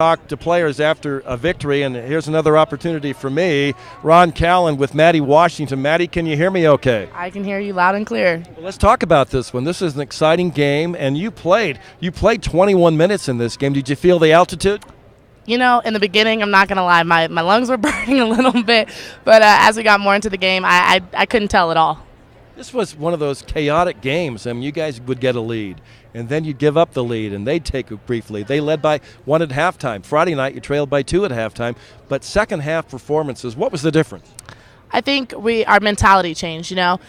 talk to players after a victory, and here's another opportunity for me. Ron Callan with Maddie Washington. Maddie, can you hear me okay? I can hear you loud and clear. Well, let's talk about this one. This is an exciting game, and you played 21 minutes in this game. Did you feel the altitude? You know, in the beginning, I'm not going to lie, my lungs were burning a little bit, but as we got more into the game, I couldn't tell at all. This was one of those chaotic games. I mean, you guys would get a lead, and then you'd give up the lead, and they'd take a brief lead. They led by 1 at halftime. Friday night, you trailed by 2 at halftime. But second half performances, what was the difference? I think our mentality changed, you know.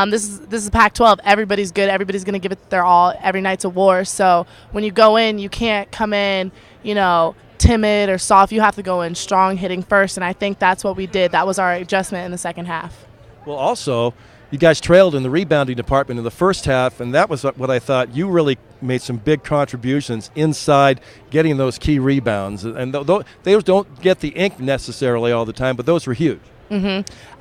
This is Pac-12. Everybody's good. Everybody's going to give it their all. Every night's a war. So when you go in, you can't come in, you know, timid or soft. You have to go in strong, hitting first, and I think that's what we did. That was our adjustment in the second half. Well, also, you guys trailed in the rebounding department in the first half, and that was what I thought. You really made some big contributions inside getting those key rebounds. And they don't get the ink necessarily all the time, but those were huge.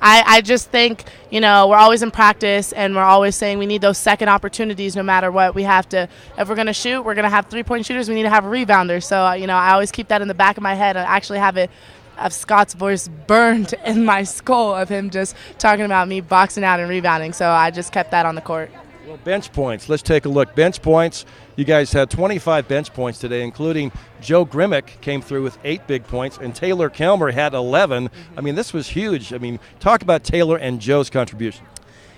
I just think, you know, we're always in practice, and we're always saying we need those second opportunities no matter what. We have to, if we're going to shoot, we're going to have three-point shooters, we need to have a rebounder. So, you know, I always keep that in the back of my head. I actually have Scott's voice burned in my skull of him just talking about me boxing out and rebounding. So I just kept that on the court. Well, bench points. Let's take a look. Bench points. You guys had 25 bench points today, including Joe Grimmick came through with 8 big points, and Taylor Kelmer had 11. I mean, this was huge. I mean, talk about Taylor and Joe's contribution.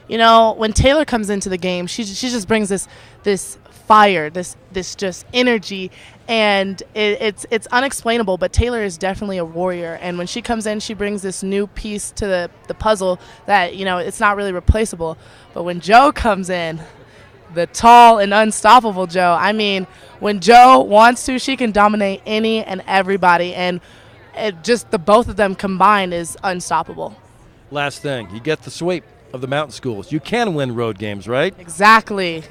You know, when Taylor comes into the game, she just brings this fire, this just energy, and it's unexplainable, but Taylor is definitely a warrior, and when she comes in, she brings this new piece to the puzzle that, you know, it's not really replaceable. But when Joe comes in, the tall and unstoppable Joe, I mean, when Joe wants to, she can dominate any and everybody, and just the both of them combined is unstoppable. Last thing, you get the sweep of the mountain schools. You can win road games, right? Exactly.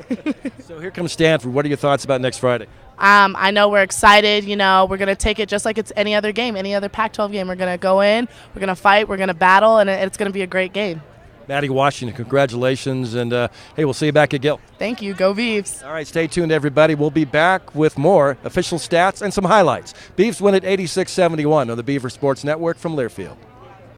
So here comes Stanford. What are your thoughts about next Friday? I know we're excited. You know, we're going to take it just like it's any other game, any other Pac-12 game. We're going to go in, we're going to fight, we're going to battle, and it's going to be a great game. Maddie Washington, congratulations, and hey, we'll see you back at Gill. Thank you. Go Beavs. All right, stay tuned, everybody. We'll be back with more official stats and some highlights. Beavs win at 86-71 on the Beaver Sports Network from Learfield.